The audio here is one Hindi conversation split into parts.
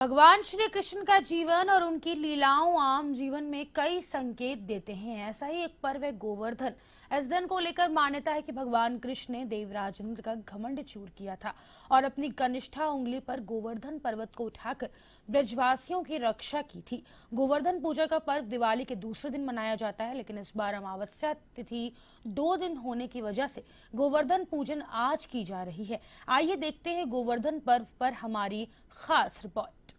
भगवान श्री कृष्ण का जीवन और उनकी लीलाओं आम जीवन में कई संकेत देते हैं। ऐसा ही एक पर्व है गोवर्धन। इस दिन को लेकर मान्यता है कि भगवान कृष्ण ने देवराज इंद्र का घमंड चूर किया था और अपनी कनिष्ठा उंगली पर गोवर्धन पर्वत को उठाकर ब्रजवासियों की रक्षा की थी। गोवर्धन पूजा का पर्व दिवाली के दूसरे दिन मनाया जाता है, लेकिन इस बार अमावस्या तिथि 2 दिन होने की वजह से गोवर्धन पूजन आज की जा रही है। आइए देखते हैं गोवर्धन पर्व पर हमारी खास रिपोर्ट।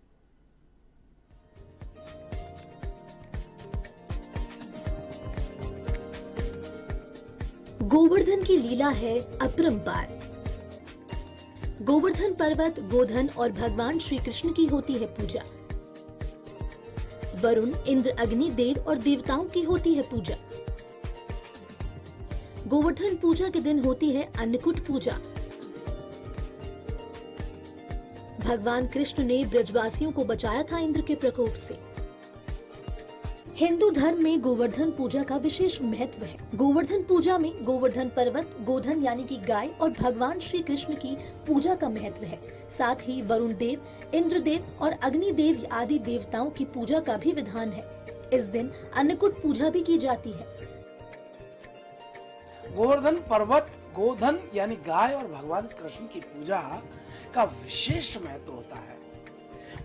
गोवर्धन की लीला है अपरंपार। गोवर्धन पर्वत, गोधन और भगवान श्री कृष्ण की होती है पूजा। वरुण, इंद्र, अग्नि देव और देवताओं की होती है पूजा। गोवर्धन पूजा के दिन होती है अन्नकूट पूजा। भगवान कृष्ण ने ब्रजवासियों को बचाया था इंद्र के प्रकोप से। हिंदू धर्म में गोवर्धन पूजा का विशेष महत्व है। गोवर्धन पूजा में गोवर्धन पर्वत, गोधन यानी कि गाय और भगवान श्री कृष्ण की पूजा का महत्व है। साथ ही वरुण देव, इंद्र देव और अग्नि देव आदि देवताओं की पूजा का भी विधान है। इस दिन अन्नकूट पूजा भी की जाती है। गोवर्धन पर्वत, गोधन यानी गाय और भगवान कृष्ण की पूजा का विशेष महत्व होता है।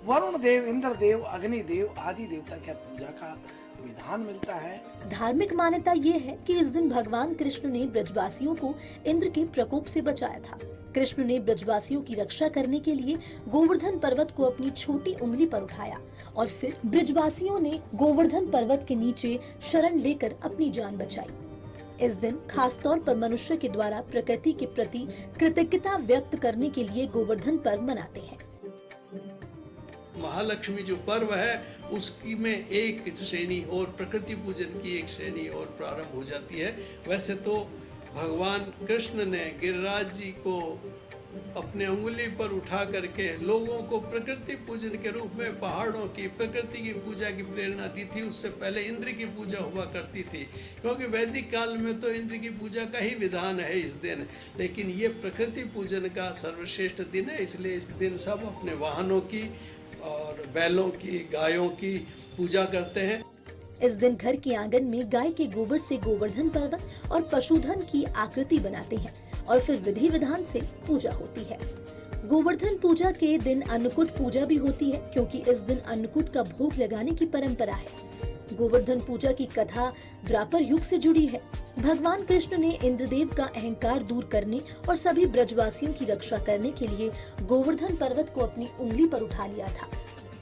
वरुण देव, इंद्र देव, अग्नि देव आदि देवता की पूजा का विधान मिलता है। धार्मिक मान्यता ये है कि इस दिन भगवान कृष्ण ने ब्रजवासियों को इंद्र के प्रकोप से बचाया था। कृष्ण ने ब्रजवासियों की रक्षा करने के लिए गोवर्धन पर्वत को अपनी छोटी उंगली पर उठाया और फिर ब्रजवासियों ने गोवर्धन पर्वत के नीचे शरण लेकर अपनी जान बचाई। इस दिन खास तौर पर मनुष्य के द्वारा प्रकृति के प्रति कृतज्ञता व्यक्त करने के लिए गोवर्धन पर्व मनाते हैं। महालक्ष्मी जो पर्व है उसकी में एक श्रेणी और प्रकृति पूजन की एक श्रेणी और प्रारंभ हो जाती है। वैसे तो भगवान कृष्ण ने गिरिराज जी को अपने उंगली पर उठा करके लोगों को प्रकृति पूजन के रूप में पहाड़ों की, प्रकृति की पूजा की प्रेरणा दी थी। उससे पहले इंद्र की पूजा हुआ करती थी, क्योंकि वैदिक काल में तो इंद्र की पूजा का ही विधान है इस दिन। लेकिन ये प्रकृति पूजन का सर्वश्रेष्ठ दिन है, इसलिए इस दिन सब अपने वाहनों की और बैलों की, गायों की पूजा करते हैं। इस दिन घर के आंगन में गाय के गोबर से गोवर्धन पर्वत और पशुधन की आकृति बनाते हैं और फिर विधि विधान से पूजा होती है। गोवर्धन पूजा के दिन अन्नकूट पूजा भी होती है, क्योंकि इस दिन अन्नकूट का भोग लगाने की परंपरा है। गोवर्धन पूजा की कथा द्वापर युग से जुड़ी है। भगवान कृष्ण ने इंद्रदेव का अहंकार दूर करने और सभी ब्रजवासियों की रक्षा करने के लिए गोवर्धन पर्वत को अपनी उंगली पर उठा लिया था।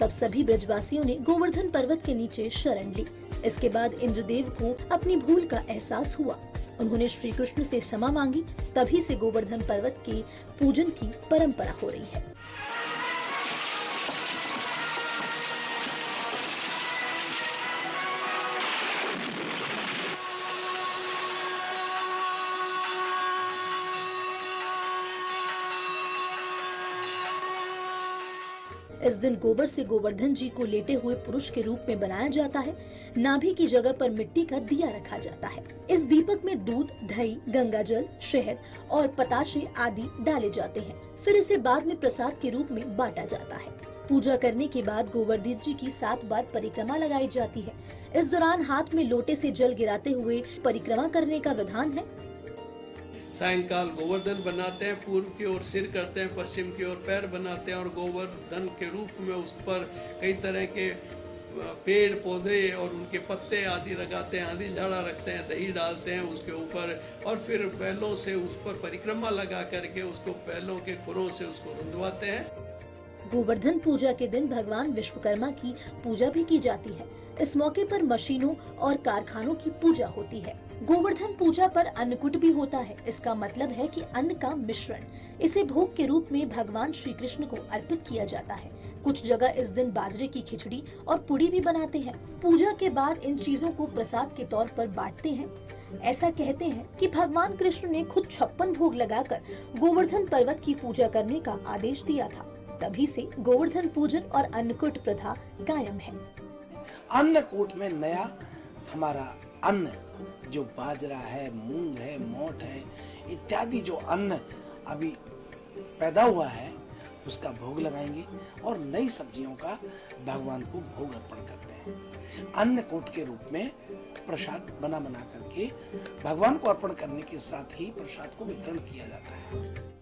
तब सभी ब्रजवासियों ने गोवर्धन पर्वत के नीचे शरण ली। इसके बाद इंद्रदेव को अपनी भूल का एहसास हुआ। उन्होंने श्री कृष्ण से क्षमा मांगी। तभी से गोवर्धन पर्वत के पूजन की परंपरा हो रही है। इस दिन गोबर से गोवर्धन जी को लेटे हुए पुरुष के रूप में बनाया जाता है। नाभि की जगह पर मिट्टी का दिया रखा जाता है। इस दीपक में दूध, दही, गंगाजल, शहद और पताशे आदि डाले जाते हैं। फिर इसे बाद में प्रसाद के रूप में बांटा जाता है। पूजा करने के बाद गोवर्धन जी की 7 बार परिक्रमा लगाई जाती है। इस दौरान हाथ में लोटे से जल गिराते हुए परिक्रमा करने का विधान है। सायंकाल गोवर्धन बनाते हैं, पूर्व की ओर सिर करते हैं, पश्चिम की ओर पैर बनाते हैं और गोवर्धन के रूप में उस पर कई तरह के पेड़ पौधे और उनके पत्ते आदि लगाते हैं, आदि झाड़ा रखते हैं, दही डालते हैं उसके ऊपर और फिर बैलों से उस पर परिक्रमा लगा करके उसको बैलों के खुरों से उसको रुंधवाते हैं। गोवर्धन पूजा के दिन भगवान विश्वकर्मा की पूजा भी की जाती है। इस मौके पर मशीनों और कारखानों की पूजा होती है। गोवर्धन पूजा पर अन्नकूट भी होता है। इसका मतलब है कि अन्न का मिश्रण, इसे भोग के रूप में भगवान श्री कृष्ण को अर्पित किया जाता है। कुछ जगह इस दिन बाजरे की खिचड़ी और पुड़ी भी बनाते हैं। पूजा के बाद इन चीजों को प्रसाद के तौर पर बांटते हैं। ऐसा कहते हैं कि भगवान कृष्ण ने खुद 56 भोग लगाकर गोवर्धन पर्वत की पूजा करने का आदेश दिया था। तभी से गोवर्धन पूजन और अन्नकूट प्रथा कायम है। अन्नकूट में नया हमारा अन्न जो बाजरा है, मूंग है, मोठ है इत्यादि जो अन्न अभी पैदा हुआ है उसका भोग लगाएंगे और नई सब्जियों का भगवान को भोग अर्पण करते हैं। अन्नकूट के रूप में प्रसाद बना करके भगवान को अर्पण करने के साथ ही प्रसाद को वितरण किया जाता है।